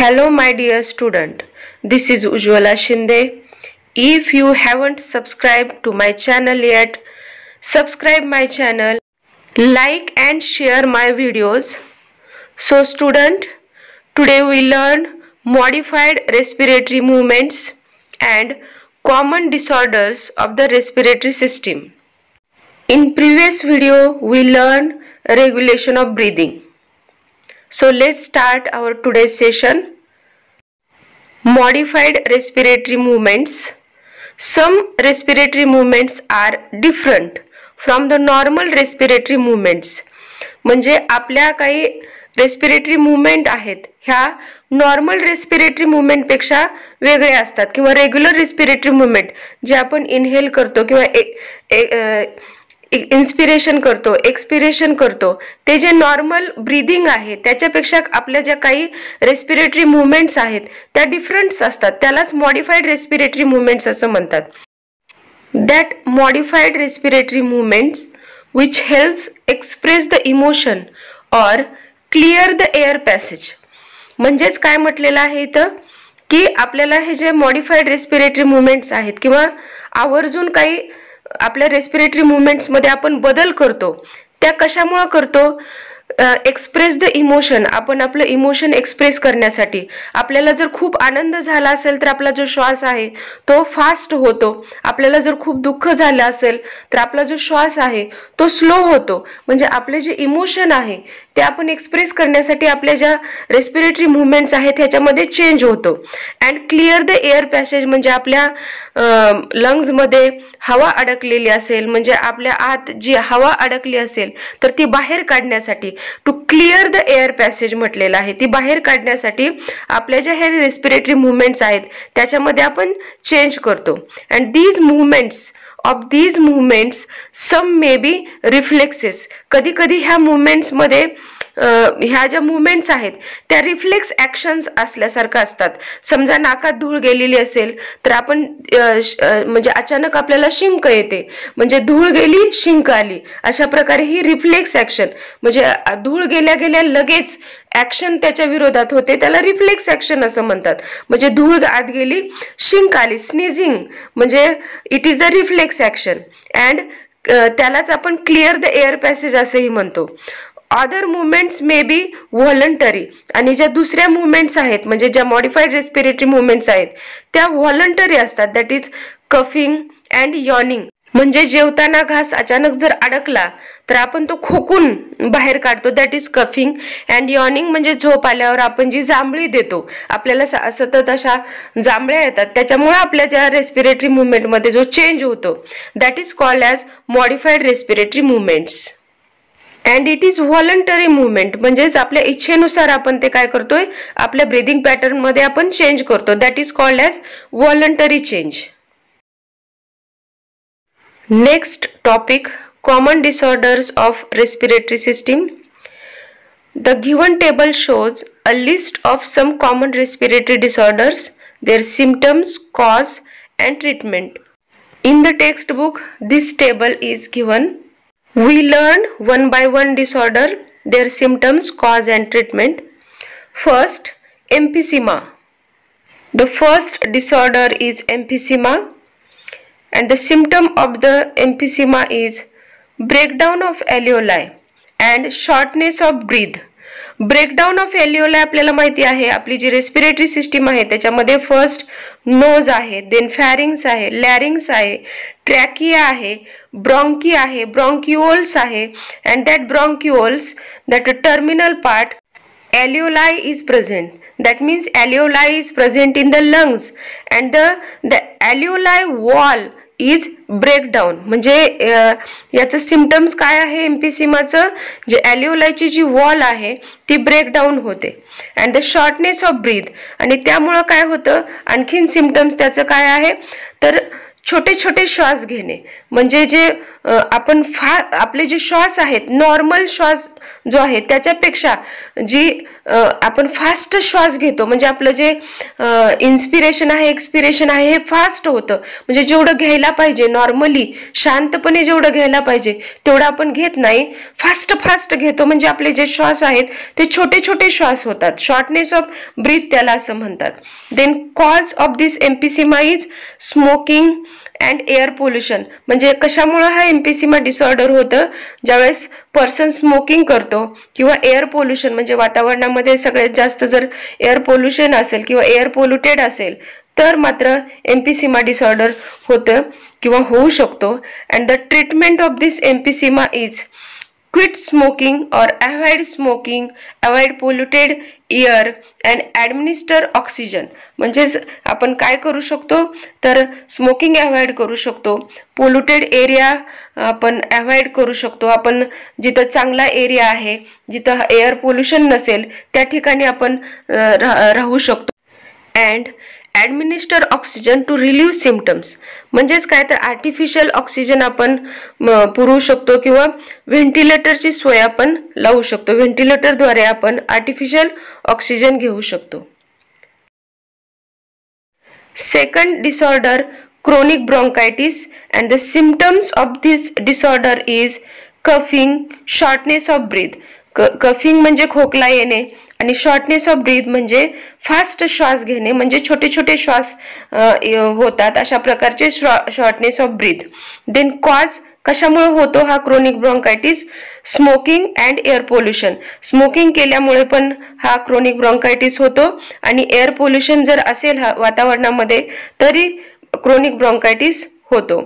Hello my dear student, this is Ujwala Shinde. If you haven't subscribed to my channel yet, subscribe my channel, like and share my videos. So student, today we learn modified respiratory movements and common disorders of the respiratory system. In previous video we learned regulation of breathing. So let's start our today's session. Modified respiratory movements. Some respiratory movements are different from the normal respiratory movements. म्हणजे आपल्या काही respiratory movement आहेत ह्या normal respiratory movement पेक्षा वेगळे असतात किंवा regular respiratory movement जे आपण इनहेल करतो किंवा इन्स्पिरेशन करतो, एक्सपिरेशन करतो, ते जे नॉर्मल ब्रीदिंग आहे त्याच्यापेक्षा आपल्या ज्या काही रेस्पिरेटरी मूवमेंट्स आहेत त्या डिफरंट असतात. त्यालाच मॉडिफाईड रेस्पिरेटरी मूवमेंट्स असं म्हणतात. That modified respiratory movements which helps express the emotion or clear the air passage. म्हणजेच काय म्हटलेलं आहे इथं की आपल्याला हे जे मॉडिफाईड रेस्पिरेटरी मूवमेंट्स आहेत किंवा आवर्जून काही आपल्या रेस्पिरेटरी मूवमेंट्स मध्ये आपण बदल करतो त्या कशामुळे करतो? Express the emotion. आपण आपलं इमोशन एक्सप्रेस करण्यासाठी. आपल्याला जर खूप आनंद झाला असेल तर आपला जो श्वास आहे तो फास्ट होतो. आपल्याला जर खूप दुःख झालं असेल तर आपला जो श्वास आहे तो स्लो होतो. म्हणजे आपले जे इमोशन आहे ते आपण एक्सप्रेस करण्यासाठी आपल्या ज्या रेस्पिरेटरी मूवमेंट्स आहेत ह्याच्यामध्ये चेंज होतो. And clear the air passage म्हणजे आपल्या लंग्स मध्ये हवा अडकलेली असेल म्हणजे आपल्या आत जी हवा अडकली असेल तर ती बाहेर काढण्यासाठी to clear the air passage म्हटलेलं आहे. ती बाहेर काढण्यासाठी आपल्या ज्या हे रेस्पिरेटरी मूवमेंट्स आहेत त्याच्यामध्ये आपण चेंज करतो. And these movements some may be reflexes. कधी कधी ह्या मूवमेंट्स मध्ये ह्या ज्या मूवमेंट्स आहेत त्या रिफ्लेक्स ऍक्शन्स असल्यासारखं असतात. समजा नाकात धूळ गेलेली असेल तर आपण म्हणजे अचानक आपल्याला शिंक येते म्हणजे धूळ गेली शिंक आली अशा प्रकारे ही रिफ्लेक्स ऍक्शन म्हणजे धूळ गेल्या गेल्या लगेच ऍक्शन त्याच्या विरोधात होते त्याला रिफ्लेक्स ऍक्शन असं म्हणतात. म्हणजे धूळ आत गेली शिंक आली स्नीझिंग म्हणजे it is the reflex action and त्यालाच आपण क्लिअर द एअर पॅसेज असंही म्हणतो. Other movements may be voluntary. आणि ज्या दुसऱ्या मुवमेंट्स आहेत म्हणजे ज्या मॉडिफाईड रेस्पिरेटरी मुवमेंट्स आहेत त्या व्हॉलंटरी असतात. That is coughing and yawning. म्हणजे जेवताना घास अचानक जर अडकला तर आपण तो खोकून बाहेर काढतो. That is coughing and yawning. म्हणजे झोप आल्यावर आपण जी जांभळी देतो आपल्याला सतत अशा जांभळ्या येतात त्याच्यामुळे आपल्या ज्या रेस्पिरेटरी मुवमेंट मध्ये जो चेंज होतो that is called as modified respiratory movements. And it is voluntary movement म्हणजेच आपल्या इच्छेनुसार आपण ते काय करतोय आपल्या ब्रीदिंग पॅटर्न मध्ये आपण चेंज करतो. That is called as voluntary change. Next topic common disorders of respiratory system. The given table shows a list of some common respiratory disorders, their symptoms, cause and treatment. In the textbook this table is given. We learn one by one disorder, their symptoms, cause and treatment. First, emphysema. The first disorder is emphysema and the symptom of the emphysema is breakdown of alveoli and shortness of breath. Breakdown of alveoli आपल्याला माहिती आहे आपली जी respiratory system आहे त्याच्यामध्ये first nose आहे, then pharynx आहे, larynx आहे, ट्रॅकिया आहे, ब्रॉन्की आहे, ब्रॉन्क्युओल्स आहे and that bronchioles that terminal part alveoli is present. That means alveoli is present in the lungs and the alveoli wall is breakdown. म्हणजे याचं symptoms काय आहे एम्फिसिमाचं जे alveoli जी वॉल आहे ती ब्रेकडाऊन होते and the shortness of breath. आणि त्यामुळं काय होतं आणखीन सिम्पटम्स त्याचं काय आहे तर छोटे छोटे श्वास घेणे म्हणजे जे आपण आपले जे श्वास आहेत नॉर्मल श्वास जो आहे त्याच्यापेक्षा जी आपण फास्ट श्वास घेतो, म्हणजे आपलं जे इन्स्पिरेशन आहे एक्सपिरेशन आहे हे फास्ट होतं, म्हणजे जेवढं घ्यायला पाहिजे नॉर्मली शांतपणे जेवढं घ्यायला पाहिजे तेवढं आपण घेत नाही, फास्ट घेतो, म्हणजे आपले जे श्वास आहेत ते छोटे छोटे श्वास होतात, शॉर्टनेस ऑफ ब्रीथ त्याला असं म्हणतात. Then cause of this emphysema is smoking and air pollution. म्हणजे कशामुळे हा एम्फिसिमा डिसऑर्डर होतं, ज्यावेळेस पर्सन स्मोकिंग करतो किंवा एअर पोल्युशन, म्हणजे वातावरणामध्ये सगळ्यात जास्त जर एअर पोल्युशन असेल किंवा एअर पोल्युटेड असेल तर मात्र एम्फिसिमा डिसऑर्डर होतं किंवा होऊ शकतो. And the treatment of this emphysema is quit smoking or avoid smoking, avoid polluted air and administer oxygen. म्हणजेच आपण काय करू शकतो तर स्मोकिंग अवॉइड करू शकतो, पोल्युटेड एरिया आपण अवॉइड करू शकतो, आपण जिथं चांगला एरिया आहे जिथं एअर पोल्युशन नसेल त्या ठिकाणी आपण राहू शकतो. And administer oxygen two relieve symptoms. म्हणजेच काय तर आर्टिफिशियल ऑक्सिजन आपण पुरवू शकतो किंवा व्हेंटिलेटरची सोय आपण लावू शकतो, व्हेंटिलेटरद्वारे आपण आर्टिफिशियल ऑक्सिजन घेऊ शकतो. Second disorder chronic bronchitis and the symptoms of this disorder is coughing, shortness of breath. Coughing म्हणजे खोकला येणे आणि शॉर्टनेस ऑफ ब्रीथ म्हणजे फास्ट श्वास घेणे, म्हणजे छोटे छोटे श्वास होतात अशा प्रकारचे shortness of breath. Then cause कशामुळे होतो हा chronic bronchitis, smoking and air pollution. Smoking केल्यामुळे पण हा क्रोनिक ब्रोंकायटिस होतो आणि एअर पोल्युशन जर असेल हा वातावरणामध्ये तरी क्रोनिक ब्रोंकायटिस होतो.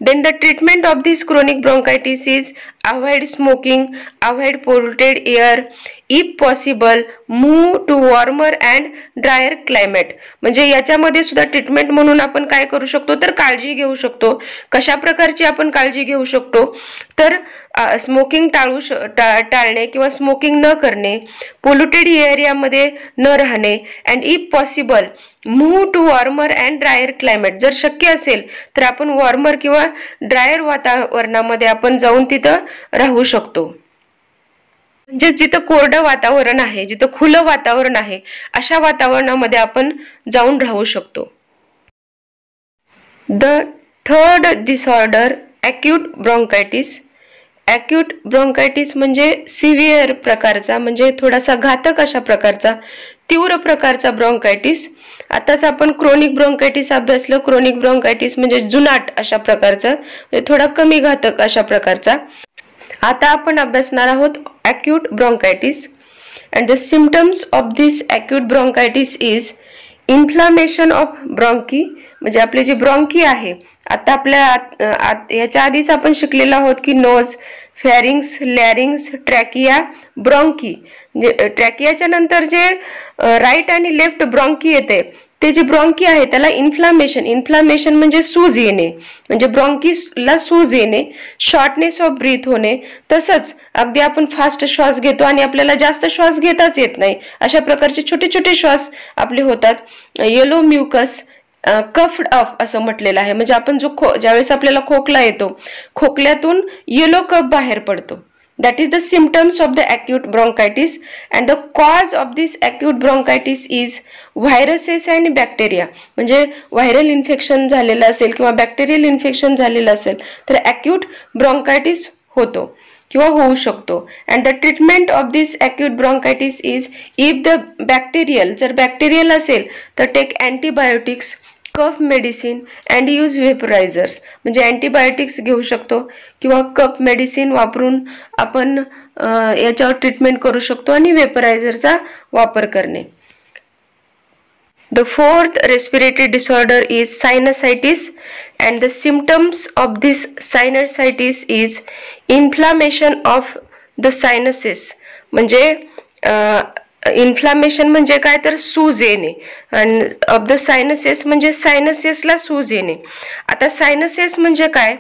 Then the treatment of this chronic bronchitis is avoid smoking, avoid polluted air, if possible move to warmer and drier climate. म्हणजे याच्यामध्ये सुद्धा ट्रीटमेंट म्हणून आपण काय करू शकतो तर काळजी घेऊ शकतो. कशा प्रकारची आपण काळजी घेऊ शकतो तर स्मोकिंग टाळणे किंवा स्मोकिंग न करणे, पोल्युटेड एरियामध्ये न राहणे, and if possible move to warmer and drier climate. जर शक्य असेल तर आपण वॉर्मर किंवा ड्रायर वातावरणामध्ये आपण जाऊन तिथं राहू शकतो. म्हणजे जिथं कोरडं वातावरण आहे, जिथं खुलं वातावरण आहे अशा वातावरणामध्ये आपण जाऊन राहू शकतो. The third disorder acute bronchitis. Acute bronchitis म्हणजे सिव्हिअर प्रकारचा, म्हणजे थोडासा घातक अशा प्रकारचा, तीव्र प्रकारचा ब्रोंकायटिस. आताच आपण क्रोनिक ब्रोंकायटिस अभ्यासलं. क्रोनिक ब्रोंकायटिस म्हणजे जुनाट अशा प्रकारचा, म्हणजे थोडा कमी घातक अशा प्रकारचा. आता आपण अभ्यासणार आहोत acute bronchitis. And the symptoms of this acute bronchitis is inflammation of bronchi. म्हणजे आपले जे ब्रॉन्की आहे, आता आपल्या याच्या आधीच आपण शिकलेलो आहोत की नोज, फॅरिंग्स, लॅरिंग्स, ट्रॅकिया, ब्रॉन्की. म्हणजे ट्रॅकियाच्या नंतर जे राईट आणि लेफ्ट ब्रॉन्की येते ते जे ब्रॉन्की आहे त्याला इन्फ्लामेशन म्हणजे सूज येणे, म्हणजे ब्रॉन्कीला सूज येणे, शॉर्टनेस ऑफ ब्रीथ होणे. तसंच अगदी आपण फास्ट श्वास घेतो आणि आपल्याला जास्त श्वास घेताच येत नाही अशा प्रकारचे छोटे छोटे श्वास आपले होतात. येलो म्युकस, कफ्ड अप असं म्हटलेलं आहे. म्हणजे आपण ज्यावेळेस आपल्याला खोकला येतो खोकल्यातून येलो कफ बाहेर पडतो. That is the symptoms of the acute bronchitis, and the cause of this acute bronchitis is viruses and bacteria. म्हणजे व्हायरल इन्फेक्शन झालेलं असेल किंवा बॅक्टेरियल इन्फेक्शन झालेलं असेल तर acute bronchitis होतो किंवा होऊ शकतो. And the treatment of this acute bronchitis is if the bacterial, जर बॅक्टेरियल असेल तर take antibiotics, cough medicine and use vaporisers. म्हणजे अँटीबायोटिक्स घेऊ शकतो किंवा कफ मेडिसिन वापरून आपण याच्यावर ट्रीटमेंट करू शकतो आणि व्हेपरायझरचा वापर करणे. The fourth respiratory disorder is sinusitis and the symptoms of this sinusitis is inflammation of the sinuses. म्हणजे इन्फ्लामेशन म्हणजे काय तर सूज येणे, आणि ऑफ द सायनसेस म्हणजे सायनसेसला सूज येणे. आता सायनसेस म्हणजे काय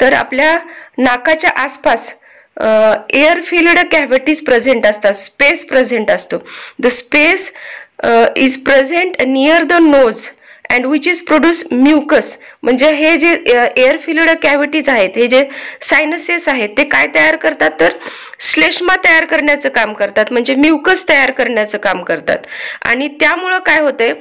तर आपल्या नाकाच्या आसपास एअर फिल्ड कॅव्हिटीज प्रेझेंट असतात, स्पेस प्रेझेंट असतो. The space is present near the nose and which is produce mucus. म्हणजे हे जे एअर फिल्ड कॅव्हिटीज आहेत, हे जे सायनसेस आहेत, ते काय तयार करतात तर श्लेष्मा तयार करण्याचं काम करतात, म्हणजे म्युकस तयार करण्याचं काम करतात. आणि त्यामुळं काय होतंय,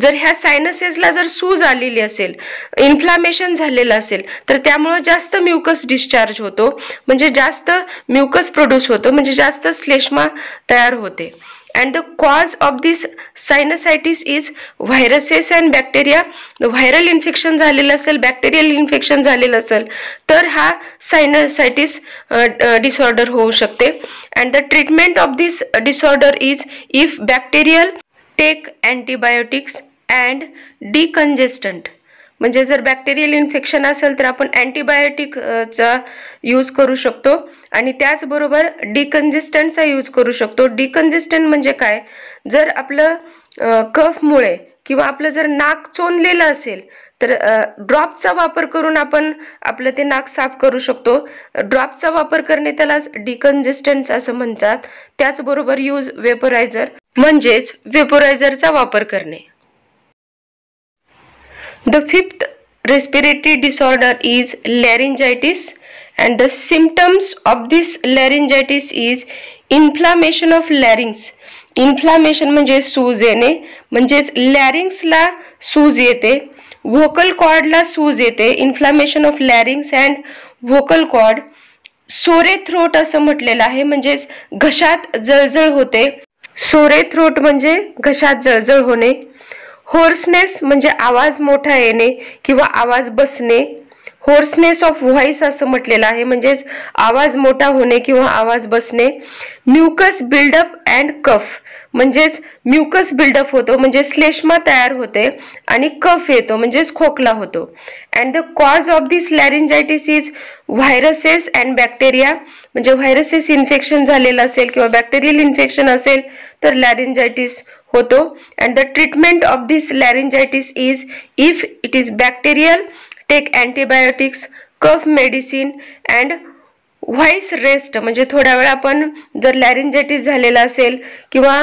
जर ह्या सायनसेसला जर सूज आलेली असेल, इन्फ्लामेशन झालेलं असेल, तर त्यामुळं जास्त म्युकस डिस्चार्ज होतो, म्हणजे जास्त म्युकस प्रोड्यूस होतो, म्हणजे जास्त श्लेष्मा तयार होते. And the cause of this sinusitis is viruses and bacteria. Viral infection झालेलं असेल, बॅक्टेरियल इन्फेक्शन झालेलं असेल, तर हा सायनसायटिस डिसऑर्डर होऊ शकते. And the treatment of this disorder is if bacterial take antibiotics and decongestant. म्हणजे जर बॅक्टेरियल इन्फेक्शन असेल तर आपण अँटीबायोटिकचा यूज करू शकतो आणि त्याचबरोबर डिकंजेस्टंटचा यूज करू शकतो. डिकंजेस्टंट म्हणजे काय, जर आपलं कफमुळे किंवा आपलं जर नाक चोंदलेलं असेल तर ड्रॉपचा वापर करून आपण आपलं ते नाक साफ करू शकतो. ड्रॉपचा वापर करणे त्यालाच डिकंजेस्टंट असं म्हणतात. त्याचबरोबर यूज वेपोरायझर, म्हणजेच वेपोरायझरचा वापर करणे. The fifth respiratory disorder is laryngitis. And the symptoms of this laryngitis is inflammation of larynx. Inflammation म्हणजे सूज येणे, म्हणजेच लॅरिंग्सला सूज येते, व्होकल कॉर्डला सूज येते. Inflammation of larynx and vocal cord. Sore throat असं म्हटलेलं आहे, म्हणजेच घशात जळजळ होते. सोरे थ्रोट म्हणजे घशात जळजळ होणे. होर्सनेस म्हणजे आवाज मोठा येणे किंवा आवाज बसणे. होर्सनेस ऑफ व्हॉइस असं म्हटलेलं आहे, म्हणजेच आवाज मोठा होणे किंवा आवाज बसणे. म्युकस बिल्डअप अँड कफ, म्हणजेच म्युकस बिल्डअप होतो, म्हणजे श्लेष्मा तयार होते आणि कफ येतो, म्हणजेच खोकला होतो. And the cause of this laryngitis is viruses and bacteria. म्हणजे व्हायरसेस इन्फेक्शन झालेलं असेल किंवा बॅक्टेरियल इन्फेक्शन असेल तर लॅरिंजायटिस होतो. And the treatment of this laryngitis is if it is bacterial take antibiotics, cough medicine and voice rest. म्हणजे थोड्या वेळ आपण जर लॅरिंजायटिस झालेला असेल किंवा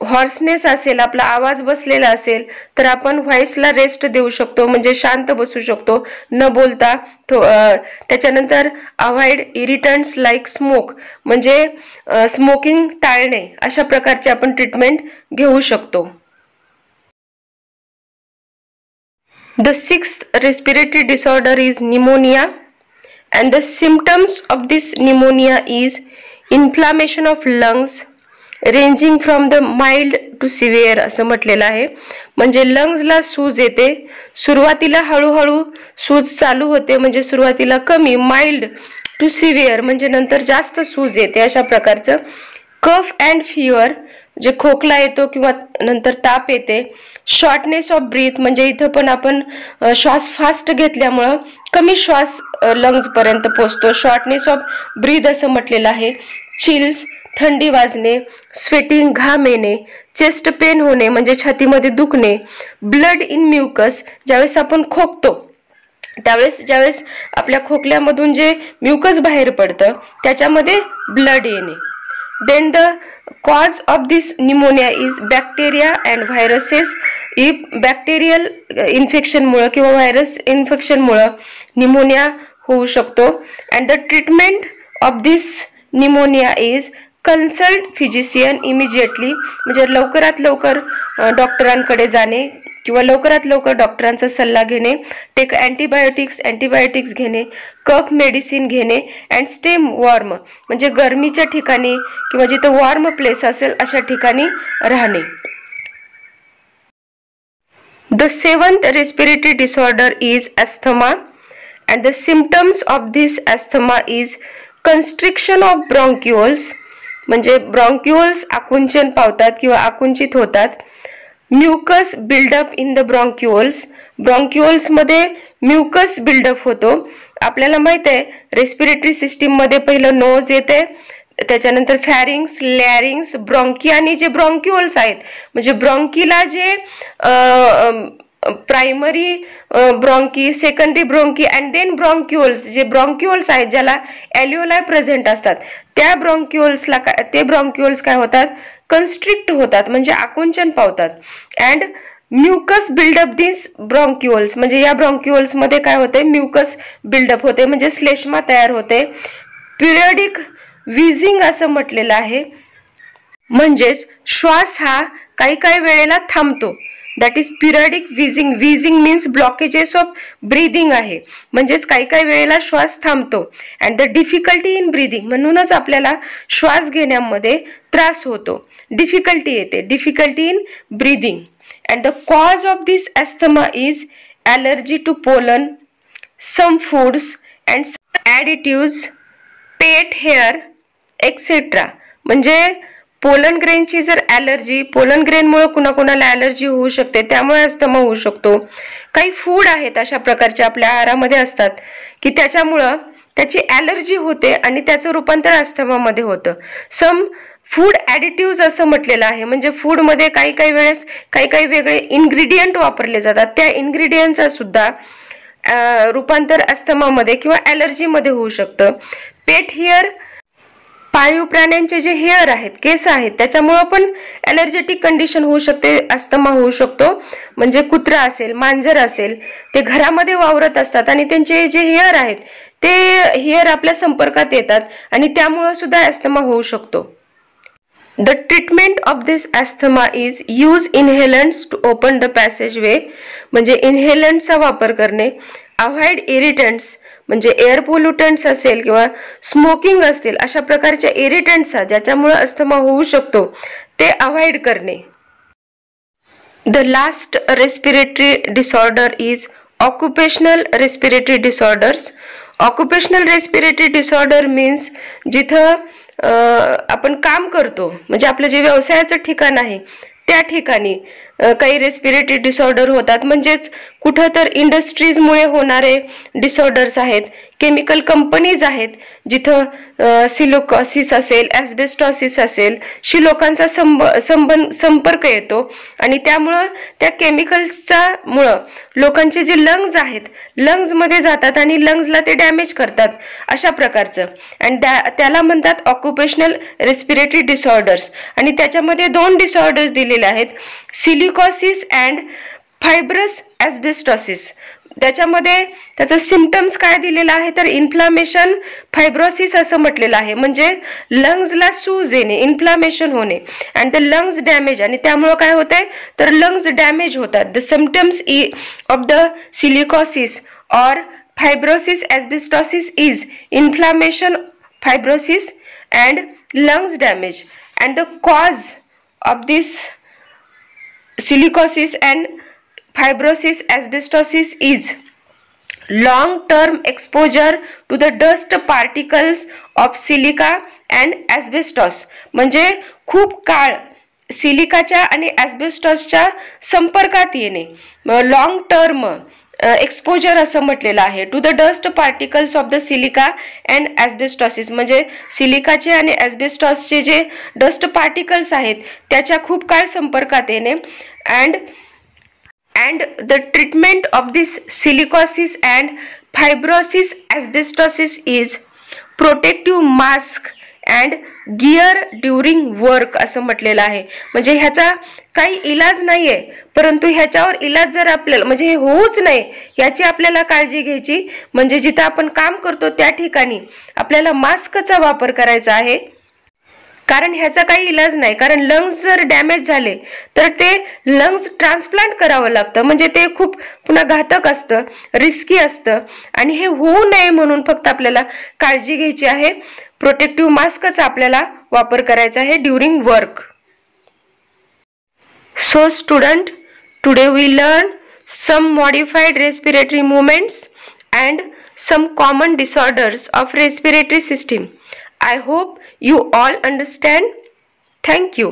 हॉर्सनेस असेल, आपला आवाज बसलेला असेल, तर आपण व्हॉइसला रेस्ट देऊ शकतो, म्हणजे शांत बसू शकतो न बोलता. त्याच्यानंतर अवॉइड इरिटंट्स लाईक स्मोक, म्हणजे स्मोकिंग टाळणे. अशा प्रकारचे आपण ट्रीटमेंट घेऊ शकतो. The sixth respiratory disorder is pneumonia, and the symptoms of this pneumonia is inflammation of lungs ranging from the mild to severe असं म्हटलेलं आहे. म्हणजे लंग्सला सूज येते, सुरुवातीला हळूहळू सूज चालू होते, म्हणजे सुरुवातीला कमी, माइल्ड टू सिव्हिअर म्हणजे नंतर जास्त सूज येते, अशा प्रकारचं. कफ अँड फिवर, जे खोकला येतो किंवा नंतर ताप येते. शॉर्टनेस ऑफ ब्रीथ, म्हणजे इथं पण आपण श्वास फास्ट घेतल्यामुळं कमी श्वास लंग्स पर्यंत पोहोचतो. शॉर्टनेस ऑफ ब्रीथ असं म्हटलेलं आहे. चिल्स, थंडी वाजणे. स्वेटिंग, घाम येणे. चेस्ट पेन होणे, म्हणजे छातीमध्ये दुखणे. ब्लड इन म्युकस, ज्यावेळेस आपण खोकतो त्यावेळेस ज्यावेळेस आपल्या खोकल्यामधून जे म्युकस बाहेर पडतं त्याच्यामध्ये ब्लड येणे. Then the cause of this pneumonia is bacteria and viruses. if bacterial infection मुळे किंवा व्हायरस इन्फेक्शन मुळे pneumonia होऊ शकतो. and the treatment of this pneumonia is consult physician immediately. म्हणजे लवकरात लवकर डॉक्टरांकडे जाणे किंवा लवकरात लवकर डॉक्टरांचा सल्ला घेणे. टेक अँटीबायोटिक्स घेणे. कफ मेडिसिन घेणे. अँड स्टे वॉर्म, म्हणजे गरमीच्या ठिकाणी किंवा जिथं वॉर्म प्लेस असेल अशा ठिकाणी राहणे. The seventh respiratory disorder is asthma, and the symptoms of this asthma is constriction of bronchioles, म्हणजे ब्रॉन्क्युल्स आकुंचन पावतात किंवा आकुंचित होतात. Mucus buildup in the bronchioles, ब्रॉन्क्युल्समध्ये म्युकस बिल्डअप होतो. आपल्याला माहित आहे रेस्पिरेटरी सिस्टीम मध्ये पहिलं नोज येते, त्याच्यानंतर फॅरिंग्स, लॅरिंग्स, ब्रॉन्की आणि जे ब्रॉन्क्युल्स आहेत, म्हणजे ब्रॉन्कीला जे primary bronchi, secondary bronchi and then ब्रॉन्क्युल्स, जे ब्रॉन्क्युल्स आहेत ज्याला ॲल्व्होलाई प्रेझेंट असतात, त्या ब्रॉन्क्युल्स काय होतात, कन्स्ट्रिक्ट होतात, म्हणजे आकुंचन पावतात. अँड म्युकस बिल्डअप दिस ब्रॉन्क्युअल्स, म्हणजे या ब्रॉन्क्युअल्स मध्ये काय होते, म्युकस बिल्डअप होते म्हणजे श्लेष्मा तयार होते. पिरियडिक विजिंग असं म्हटलेलं आहे, म्हणजेच श्वास हा काही काही वेळेला थांबतो. That is periodic wheezing. Wheezing means blockages of breathing आहे, म्हणजेच काही काही वेळेला श्वास थांबतो. And the difficulty in breathing, म्हणूनच आपल्याला श्वास घेण्यामध्ये त्रास होतो, डिफिकल्टी येते, difficulty in breathing. And the cause of this asthma is allergy to pollen, some foods and additives, pet hair etcetera. म्हणजे पोलन ग्रेनची जर ॲलर्जी, पोलन ग्रेनमुळे कुणाकुणाला ॲलर्जी होऊ शकते, त्यामुळे अस्थमा होऊ शकतो. काही फूड आहेत अशा प्रकारचे आपल्या आहारामध्ये असतात की त्याच्यामुळं त्याची ॲलर्जी होते आणि त्याचं रूपांतर अस्थमामध्ये होतं. सम फूड ॲडिटिव्ज असं म्हटलेलं आहे, म्हणजे फूडमध्ये काही काही वेळेस काही काही वेगळे इन्ग्रेडियंट वापरले जातात, त्या इन्ग्रेडियंटचा सुद्धा रूपांतर अस्थमामध्ये किंवा ॲलर्जीमध्ये होऊ शकतं. पेट हेअर, पाळीव प्राण्यांचे जे हेअर आहेत, केस आहेत, त्याच्यामुळं पण ॲलर्जेटिक कंडिशन होऊ शकते, अस्थमा होऊ शकतो. म्हणजे कुत्रा असेल, मांजर असेल, ते घरामध्ये वावरत असतात आणि त्यांचे जे हेअर आहेत ते हेअर आपल्या संपर्कात येतात आणि त्यामुळं सुद्धा अस्थमा होऊ शकतो. The treatment of this asthma is use inhalants to open the passageway, म्हणजे इनहेलंटचा वापर करणे. अवॉइड इरिटंट्स, म्हणजे एअर पोल्युटंट्स असेल किंवा स्मोकिंग असतील, अशा प्रकारच्या इरिटंट्स ज्याच्यामुळे अस्थमा होऊ शकतो ते अवॉइड करणे. The last respiratory disorder is occupational respiratory disorders. Occupational respiratory disorder means जिथं आपण काम करतो, म्हणजे आपलं जे व्यवसायाचं ठिकाण आहे त्या ठिकाणी काही रेस्पिरेटरी डिसऑर्डर होतात. म्हणजेच कुठं तर इंडस्ट्रीजमुळे होणारे डिसऑर्डर्स आहेत, केमिकल कंपनीज आहेत जिथं सिलिकॉसिस असेल, ॲस्बेस्टॉसिस असेल, शी लोकांचा संपर्क येतो आणि त्यामुळं त्या केमिकल्सचा मुळं लोकांचे जे लंग्ज आहेत, लंग्जमध्ये जातात आणि लंग्जला ते डॅमेज करतात, अशा प्रकारचं. अँड त्याला म्हणतात ऑक्युपेशनल रेस्पिरेटरी डिसऑर्डर्स. आणि त्याच्यामध्ये 2 डिसऑर्डर्स दिलेले आहेत, सिलिकॉसिस अँड फायब्रस ॲस्बेस्टॉसिस. त्याच्यामध्ये त्याचं सिम्पटम्स काय दिलेलं आहे तर इन्फ्लामेशन, फायब्रोसिस असं म्हटलेलं आहे, म्हणजे लंग्सला सूज येणे, इन्फ्लामेशन होणे. अँड द लंग्स डॅमेज, आणि त्यामुळं काय होतंय तर लंग्स डॅमेज होतात. The symptoms of the silicosis or fibrosis asbestosis is inflammation, fibrosis and lungs damage. And the cause of this silicosis and fibrosis asbestosis is long term exposure to the dust particles of silica and asbestos. म्हणजे खूप काळ सिलिकाच्या आणि ॲस्बेस्टॉसच्या संपर्कात येणे, long term exposure असं म्हटलेलं आहे. To the dust particles of the silica and asbestosis, म्हणजे सिलिकाचे आणि ॲस्बेस्टॉसचे जे डस्ट पार्टिकल्स आहेत त्याच्या खूप काळ संपर्कात येणे. and the treatment of this silicosis and fibrosis asbestosis is protective mask and gear during work असं म्हटलेलं आहे. म्हणजे ह्याचा काही इलाज नाहीये, परंतु ह्याच्यावर इलाज जर आपल्याला, म्हणजे हे होऊच नाही याची आपल्याला काळजी घ्यायची. म्हणजे जिथं आपण काम करतो त्या ठिकाणी आपल्याला मास्कचा वापर करायचा आहे, कारण ह्याचा काही इलाज नाही. कारण लंग्स जर डॅमेज झाले तर ते लंग्स ट्रान्सप्लांट करावं लागतं, म्हणजे ते खूप पुन्हा घातक असतं, रिस्की असतं. आणि हे होऊ नये म्हणून फक्त आपल्याला काळजी घ्यायची आहे. प्रोटेक्टिव्ह मास्कचा आपल्याला वापर करायचा आहे during work. So student, today we learn some modified respiratory movements and some common disorders of respiratory system. I hope you all understand. Thank you.